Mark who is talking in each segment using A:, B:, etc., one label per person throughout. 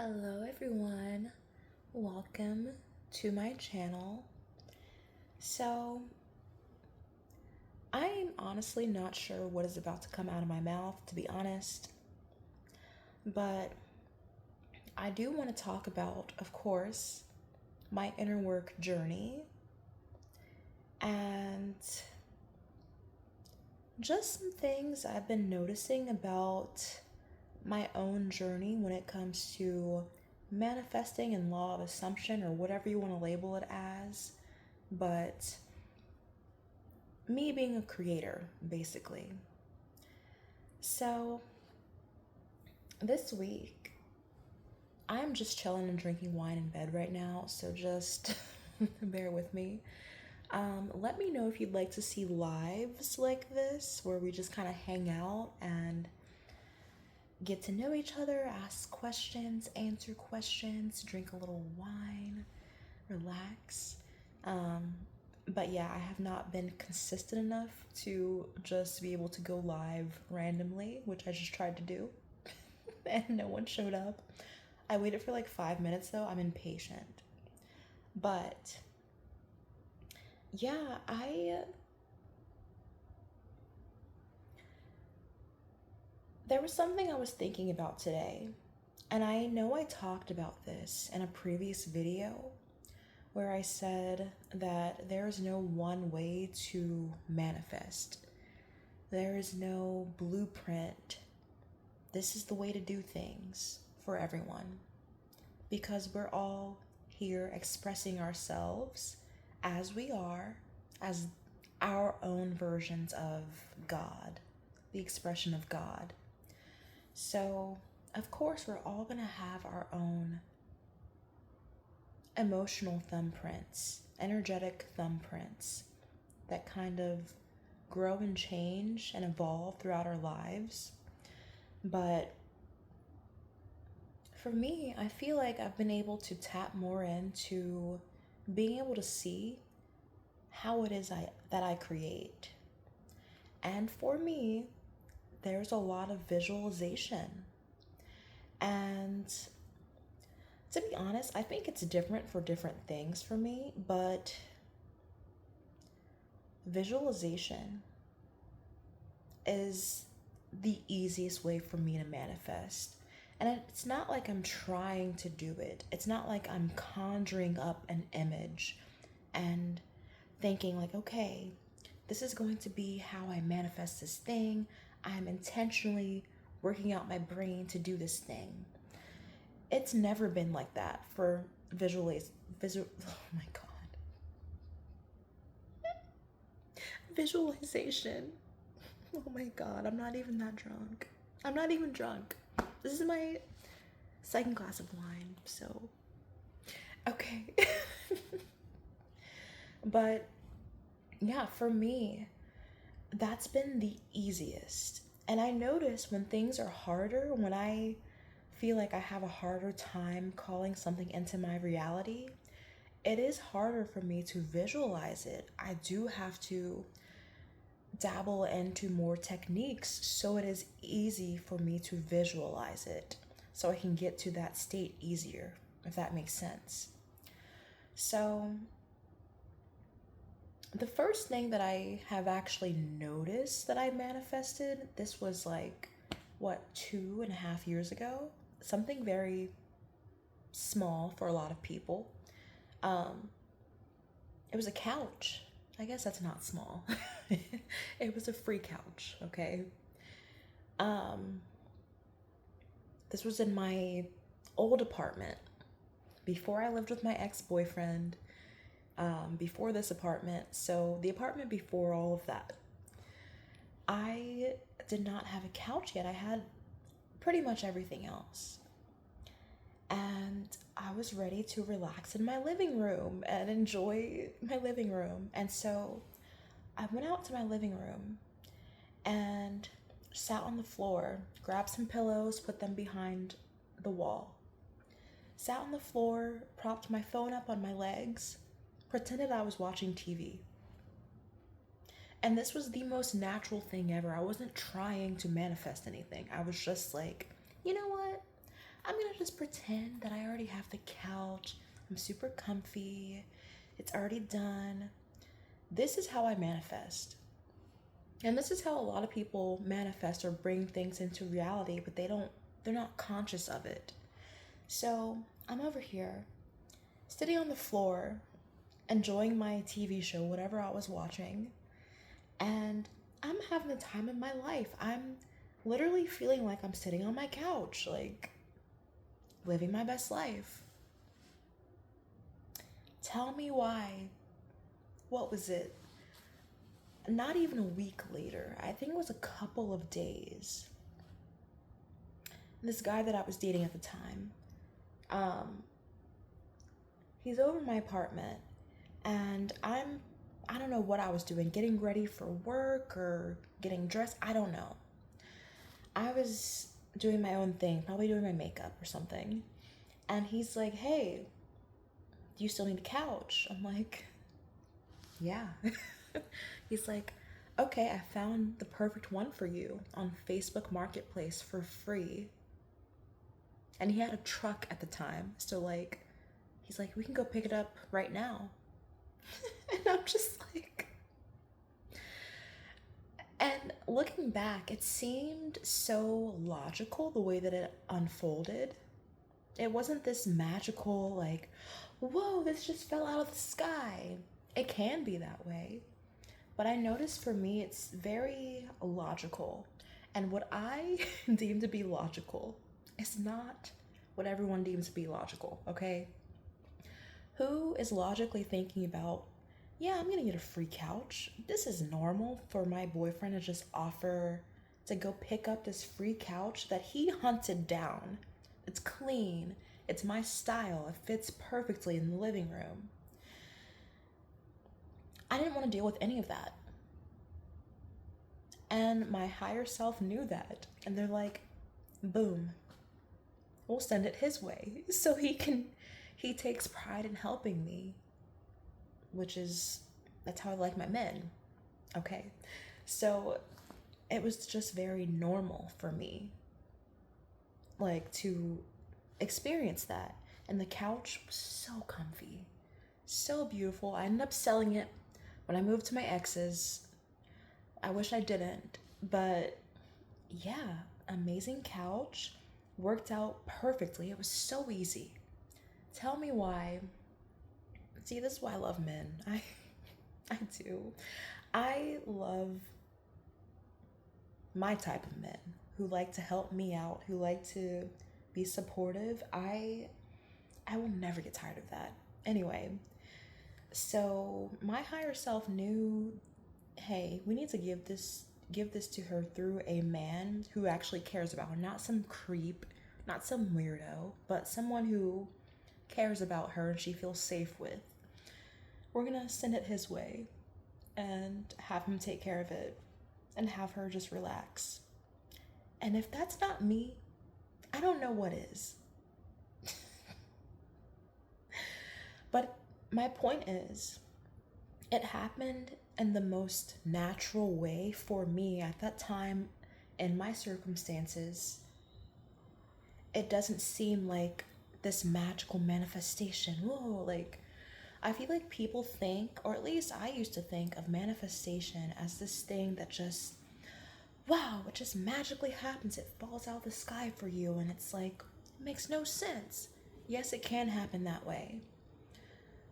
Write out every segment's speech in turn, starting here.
A: Hello everyone, welcome to my channel. So, I'm honestly not sure what is about to come out of my mouth, to be honest, but I do want to talk about, of course, my inner work journey and just some things I've been noticing about my own journey when it comes to manifesting and law of assumption, or whatever you want to label it as. But me being a creator, basically. So, this week, I'm just chilling and drinking wine in bed right now, so just bear with me. Let me know if you'd like to see lives like this, where we just kind of hang out and get to know each other, ask questions, answer questions, drink a little wine, relax. But yeah, I have not been consistent enough to just be able to go live randomly, which I just tried to do, and no one showed up. I waited for like 5 minutes though. I'm impatient. But yeah, there was something I was thinking about today, and I know I talked about this in a previous video where I said that there is no one way to manifest. There is no blueprint. This is the way to do things for everyone, because we're all here expressing ourselves as we are, as our own versions of God, the expression of God. So, of course, we're all going to have our own emotional thumbprints, energetic thumbprints that kind of grow and change and evolve throughout our lives. But for me, I feel like I've been able to tap more into being able to see how it is that I create. And for me, there's a lot of visualization. And to be honest, I think it's different for different things for me, but visualization is the easiest way for me to manifest. And it's not like I'm trying to do it. It's not like I'm conjuring up an image and thinking like, okay, this is going to be how I manifest this thing. I'm intentionally working out my brain to do this thing. It's never been like that for oh my god. Visualization. Oh my god, I'm not even that drunk. I'm not even drunk. This is my second glass of wine, so okay. But yeah, for me, that's been the easiest. And I notice when things are harder, when I feel like I have a harder time calling something into my reality, it is harder for me to visualize it. I do have to dabble into more techniques so it is easy for me to visualize it, so I can get to that state easier, if that makes sense. So, the first thing that I have actually noticed that I manifested, this was like, what, 2.5 years ago? Something very small for a lot of people. Um, it was a couch. I guess that's not small. It was a free couch, okay? Um, this was in my old apartment before I lived with my ex-boyfriend, before this apartment. So the apartment before all of that, I did not have a couch yet. I had pretty much everything else. And I was ready to relax in my living room and enjoy my living room. And so I went out to my living room and sat on the floor, grabbed some pillows, put them behind the wall, sat on the floor, propped my phone up on my legs, pretended I was watching TV. And this was the most natural thing ever. I wasn't trying to manifest anything. I was just like, you know what? I'm gonna just pretend that I already have the couch. I'm super comfy. It's already done. This is how I manifest. And this is how a lot of people manifest or bring things into reality, but they're not conscious of it. So I'm over here, sitting on the floor, enjoying my TV show, whatever I was watching, and I'm having the time of my life. I'm literally feeling like I'm sitting on my couch, like living my best life. Tell me why. What was it? Not even a week later, I think it was a couple of days. This guy that I was dating at the time, um, he's over my apartment, and I don't know what I was doing, getting ready for work or getting dressed. I don't know. I was doing my own thing, probably doing my makeup or something. And he's like, "Hey, do you still need a couch?" I'm like, "Yeah." He's like, "Okay, I found the perfect one for you on Facebook Marketplace for free." And he had a truck at the time. So, like, he's like, "We can go pick it up right now." And I'm just like, and looking back, it seemed so logical the way that it unfolded. It wasn't this magical, like, whoa, this just fell out of the sky. It can be that way. But I noticed for me, it's very logical. And what I deem to be logical is not what everyone deems to be logical, okay? Who is logically thinking about, yeah, I'm gonna get a free couch? This is normal for my boyfriend to just offer to go pick up this free couch that he hunted down. It's clean, it's my style, it fits perfectly in the living room. I didn't want to deal with any of that. And my higher self knew that. And they're like, boom, we'll send it his way. So he takes pride in helping me, which is, that's how I like my men. Okay. So it was just very normal for me, like, to experience that. And the couch was so comfy, so beautiful. I ended up selling it when I moved to my ex's. I wish I didn't, but yeah, amazing couch. Worked out perfectly. It was so easy. Tell me why. See, this is why I love men. I do. I love my type of men who like to help me out, who like to be supportive. I will never get tired of that. Anyway, so my higher self knew, hey, we need to give this to her through a man who actually cares about her, not some creep, not some weirdo, but someone who cares about her and she feels safe with. We're gonna send it his way and have him take care of it and have her just relax. And if that's not me, I don't know what is. But my point is, it happened in the most natural way for me at that time in my circumstances. It doesn't seem like this magical manifestation. Whoa, like, I feel like people think, or at least I used to think, of manifestation as this thing that just, wow, it just magically happens. It falls out of the sky for you, and it's like, it makes no sense. Yes, it can happen that way.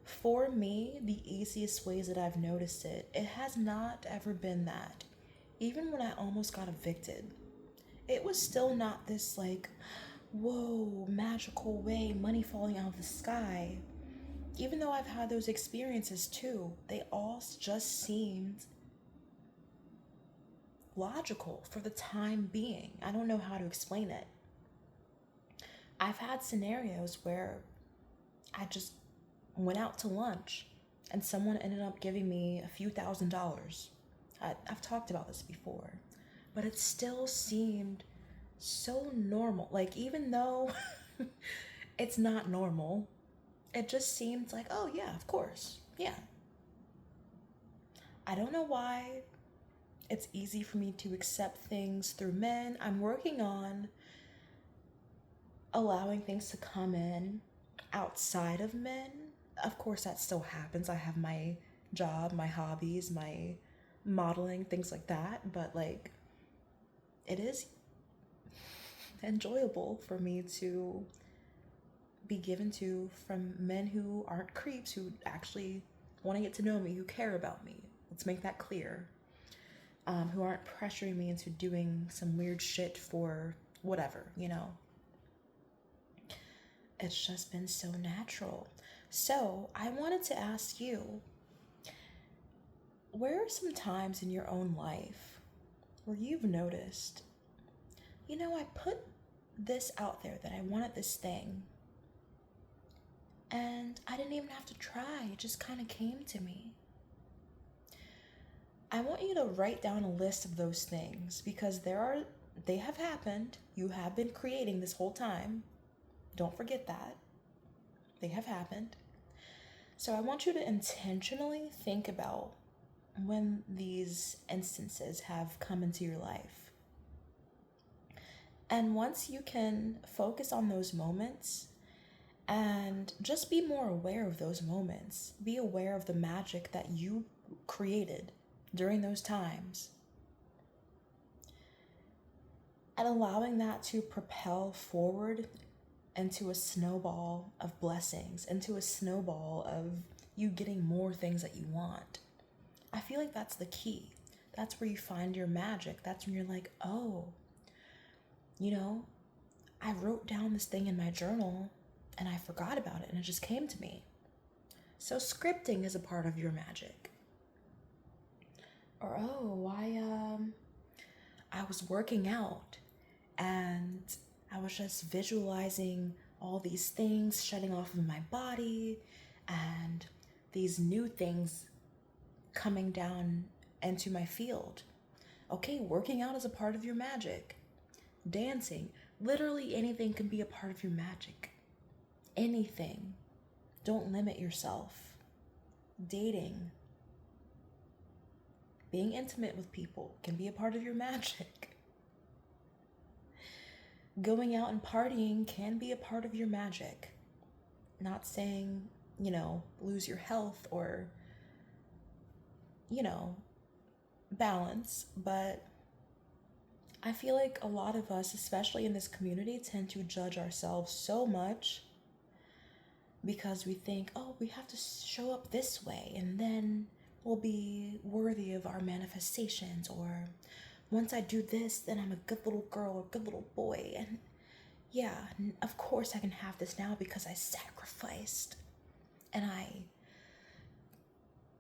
A: For me, the easiest ways that I've noticed it, it has not ever been that. Even when I almost got evicted, it was still not this, like, whoa, magical way, money falling out of the sky. Even though I've had those experiences too, they all just seemed logical for the time being. I don't know how to explain it. I've had scenarios where I just went out to lunch and someone ended up giving me a few $1,000s. I've talked about this before, but it still seemed so normal. Like, even though it's not normal, it just seemed like, oh, yeah, of course. Yeah. I don't know why it's easy for me to accept things through men. I'm working on allowing things to come in outside of men. Of course, that still happens. I have my job, my hobbies, my modeling, things like that. But like, it is enjoyable for me to be given to from men who aren't creeps, who actually want to get to know me, who care about me. Let's make that clear. Who aren't pressuring me into doing some weird shit for whatever, you know. It's just been so natural. So I wanted to ask you, where are some times in your own life where you've noticed, you know, I put this out there that I wanted this thing, and I didn't even have to try, it just kind of came to me. I want you to write down a list of those things because they have happened. You have been creating this whole time. Don't forget that. They have happened. So I want you to intentionally think about when these instances have come into your life. And once you can focus on those moments and just be more aware of those moments, be aware of the magic that you created during those times, and allowing that to propel forward into a snowball of blessings, into a snowball of you getting more things that you want. I feel like that's the key. That's where you find your magic. That's when you're like, oh, you know, I wrote down this thing in my journal and I forgot about it and it just came to me. So scripting is a part of your magic. Or, oh, I was working out and I was just visualizing all these things shedding off of my body and these new things coming down into my field. Okay, working out is a part of your magic. Dancing, literally anything can be a part of your magic. Anything. Don't limit yourself. Dating, being intimate with people can be a part of your magic. Going out and partying can be a part of your magic. Not saying, you know, lose your health or, you know, balance, but I feel like a lot of us, especially in this community, tend to judge ourselves so much because we think, oh, we have to show up this way and then we'll be worthy of our manifestations, or once I do this, then I'm a good little girl or good little boy. And yeah, of course I can have this now because I sacrificed and I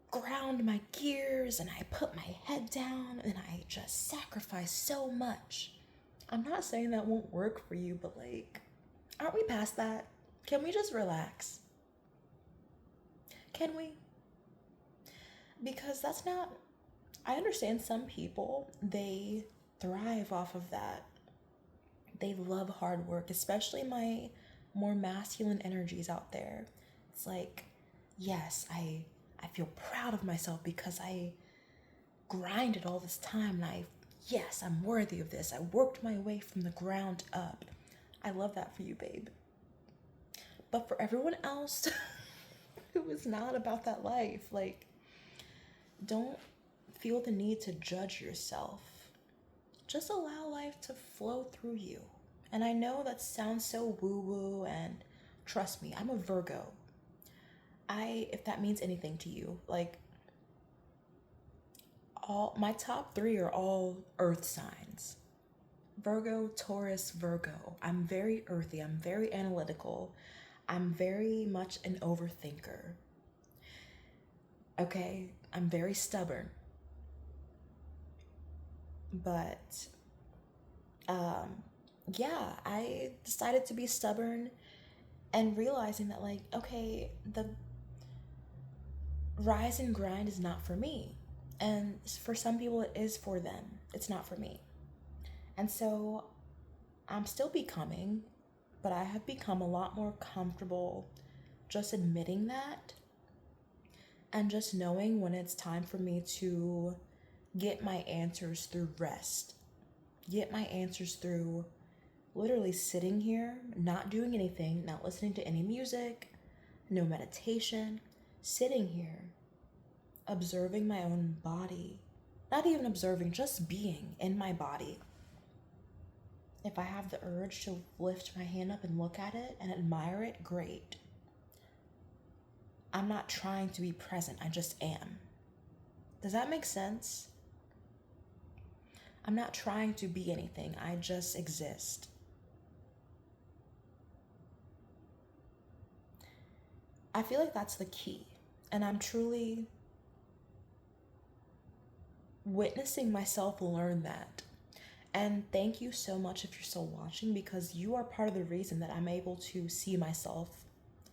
A: ground my gears and I put my head down and I just sacrificed so much. I'm not saying that won't work for you, but like, aren't we past that? Can we just relax? Can we? Because that's not, I understand some people, they thrive off of that. They love hard work, especially my more masculine energies out there. It's like, yes, I feel proud of myself because I grinded all this time and yes, I'm worthy of this. I worked my way from the ground up. I love that for you, babe. But for everyone else who is not about that life, like, don't feel the need to judge yourself. Just allow life to flow through you. And I know that sounds so woo-woo, and trust me, I'm a Virgo. If that means anything to you, like, all my top 3 are all earth signs. Virgo, Taurus, Virgo. I'm very earthy. I'm very analytical. I'm very much an overthinker. Okay, I'm very stubborn. But yeah, I decided to be stubborn and realizing that, like, okay, the rise and grind is not for me. And for some people, it is for them. It's not for me. And so I'm still becoming, but I have become a lot more comfortable just admitting that and just knowing when it's time for me to get my answers through rest, get my answers through literally sitting here, not doing anything, not listening to any music, no meditation, sitting here, observing my own body. Not even observing, just being in my body. If I have the urge to lift my hand up and look at it and admire it, great. I'm not trying to be present, I just am. Does that make sense? I'm not trying to be anything, I just exist. I feel like that's the key, and I'm truly witnessing myself learn that. And thank you so much if you're still watching, because you are part of the reason that I'm able to see myself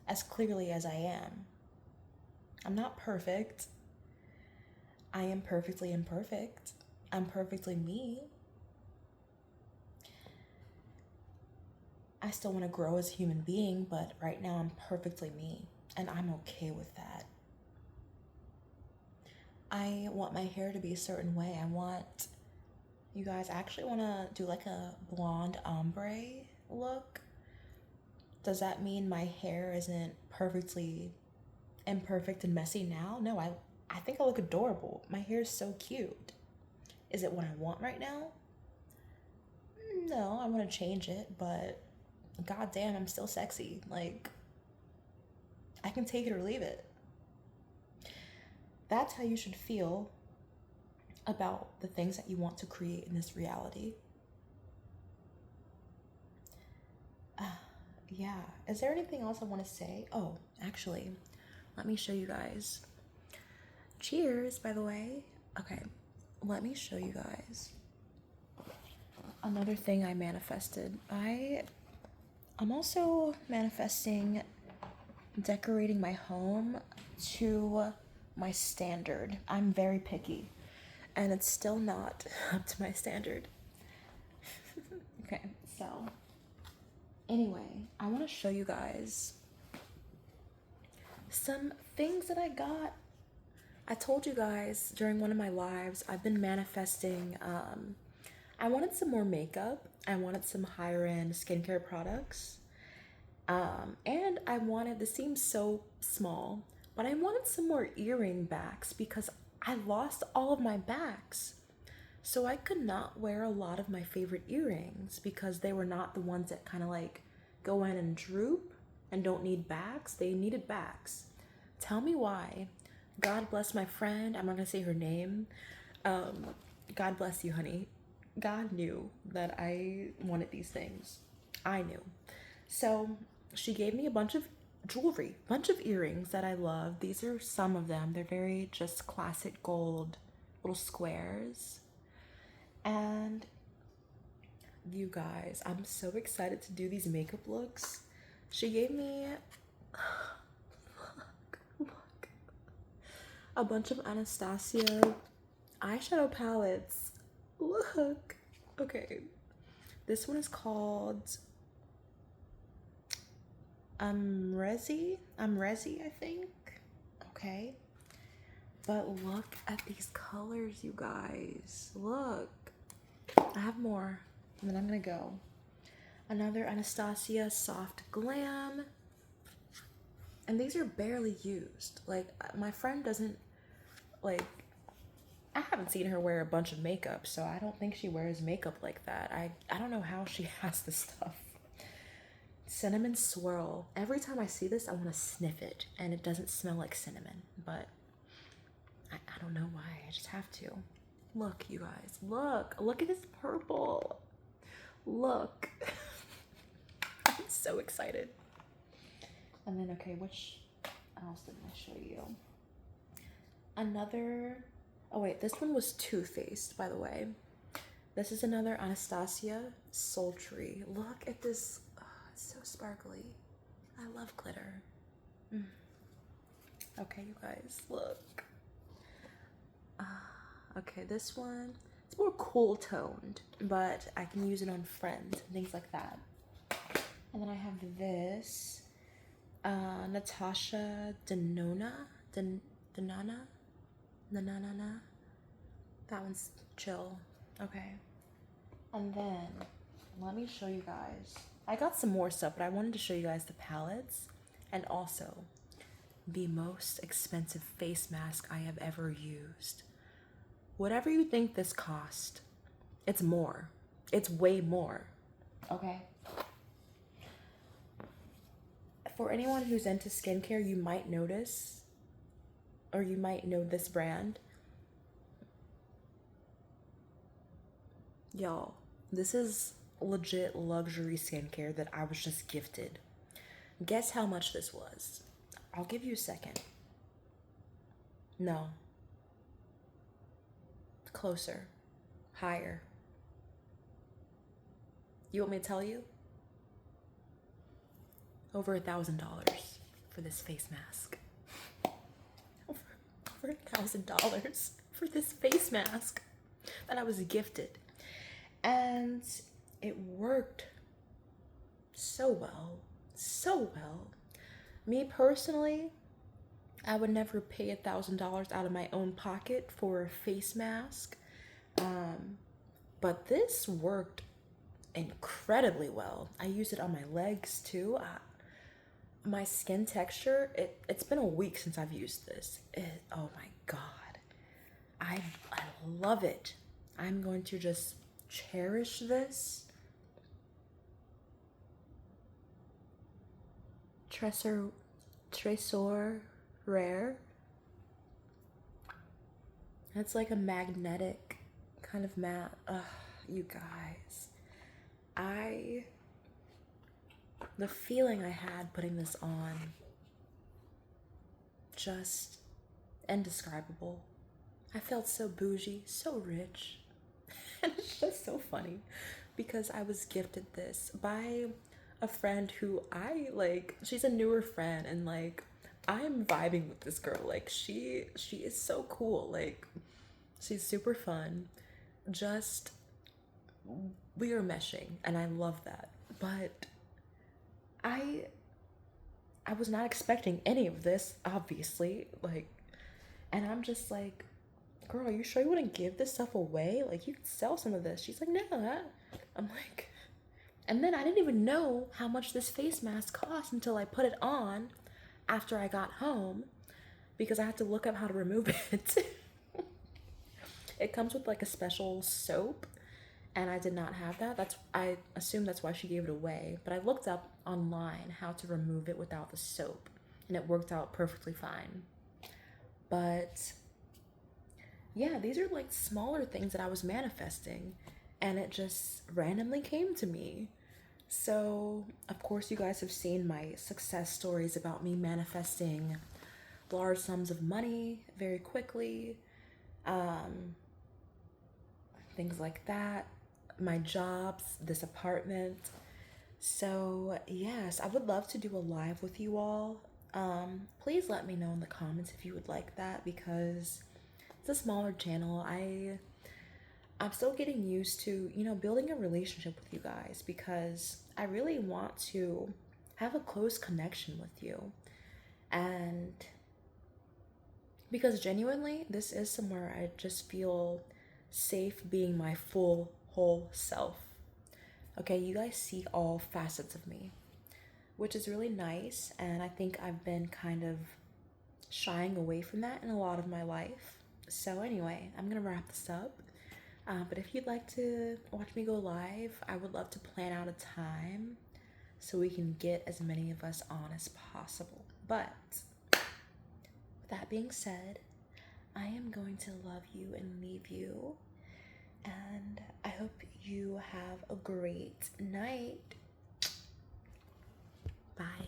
A: as clearly as I am. I'm not perfect. I am perfectly imperfect. I'm perfectly me. I still want to grow as a human being, but right now I'm perfectly me, and I'm okay with that. I want my hair to be a certain way. You guys actually want to do like a blonde ombre look. Does that mean my hair isn't perfectly imperfect and messy now? No, I think I look adorable. My hair is so cute. Is it what I want right now? No, I want to change it, but goddamn, I'm still sexy. Like, I can take it or leave it. That's how you should feel about the things that you want to create in this reality. Yeah. Is there anything else I want to say? Oh, actually, let me show you guys. Cheers, by the way. Okay, let me show you guys another thing I manifested. I'm also manifesting decorating my home to my standard. I'm very picky, and it's still not up to my standard. Okay, so anyway, I want to show you guys some things that I got. I told you guys during one of my lives, I've been manifesting, I wanted some more makeup. I wanted some higher end skincare products. And this seems so small, but I wanted some more earring backs because I lost all of my backs. So I could not wear a lot of my favorite earrings because they were not the ones that kind of like go in and droop and don't need backs. They needed backs. Tell me why. God bless my friend. I'm not gonna say her name. God bless you, honey. God knew that I wanted these things. I knew. So she gave me a bunch of jewelry, bunch of earrings that I love. These are some of them. They're very just classic gold little squares. And you guys, I'm so excited to do these makeup looks. She gave me look, a bunch of Anastasia eyeshadow palettes. Look. Okay. This one is called Resi, I think. Okay. But look at these colors, you guys. Look. I have more, and then I'm gonna go. Another Anastasia Soft Glam. And these are barely used. Like, my friend doesn't, like, I haven't seen her wear a bunch of makeup, so I don't think she wears makeup like that. I don't know how she has this stuff. Cinnamon Swirl. Every time I see this, I want to sniff it, and it doesn't smell like cinnamon, but I don't know why. I just have to. Look, you guys. Look at this purple. Look. I'm so excited. And then, okay, which else did I show you? Oh wait, this one was Too Faced, by the way. This is another Anastasia Sultry. Look at this. Oh, it's so sparkly. I love glitter. Okay, you guys, look. Okay, this one, it's more cool toned, but I can use it on friends and things like that. And then I have this Natasha Denona. That one's chill. Okay. And then let me show you guys. I got some more stuff, but I wanted to show you guys the palettes and also the most expensive face mask I have ever used. Whatever you think this cost, it's more. It's way more. Okay? For anyone who's into skincare, you might notice, or you might know this brand. Y'all, this is legit luxury skincare that I was just gifted. Guess how much this was? I'll give you a second. No. Closer. Higher. You want me to tell you? Over $1,000 for this face mask. Over $1,000 for this face mask that I was gifted. And it worked so well. So well. Me personally, I would never pay $1,000 out of my own pocket for a face mask. But this worked incredibly well. I used it on my legs too. My skin texture, it's been a week since I've used this. Oh my God. I love it. I'm going to just cherish this. Tresor Rare. It's like a magnetic kind of matte. You guys. The feeling I had putting this on, just indescribable. I felt so bougie, so rich. And it's just so funny because I was gifted this by a friend who I like. She's a newer friend, and like I'm vibing with this girl. Like she is so cool. Like she's super fun. Just we are meshing, and I love that. But I was not expecting any of this, obviously. Like, and I'm just like, girl, are you sure you wouldn't give this stuff away? Like, you could sell some of this. She's like, no. I'm like, and then I didn't even know how much this face mask cost until I put it on after I got home because I had to look up how to remove it. It comes with like a special soap, and I did not have that. I assume that's why she gave it away. But I looked up online how to remove it without the soap, and it worked out perfectly fine. But yeah, these are like smaller things that I was manifesting, and it just randomly came to me. So, of course, you guys have seen my success stories about me manifesting large sums of money very quickly, things like that, my jobs, this apartment. So, yes, I would love to do a live with you all. Please let me know in the comments if you would like that because it's a smaller channel. I'm still getting used to, building a relationship with you guys because I really want to have a close connection with you. And because genuinely, this is somewhere I just feel safe being my full, whole self. Okay, you guys see all facets of me, which is really nice. And I think I've been kind of shying away from that in a lot of my life. So anyway, I'm gonna wrap this up. But if you'd like to watch me go live, I would love to plan out a time so we can get as many of us on as possible. But with that being said, I am going to love you and leave you. And I hope you have a great night. Bye.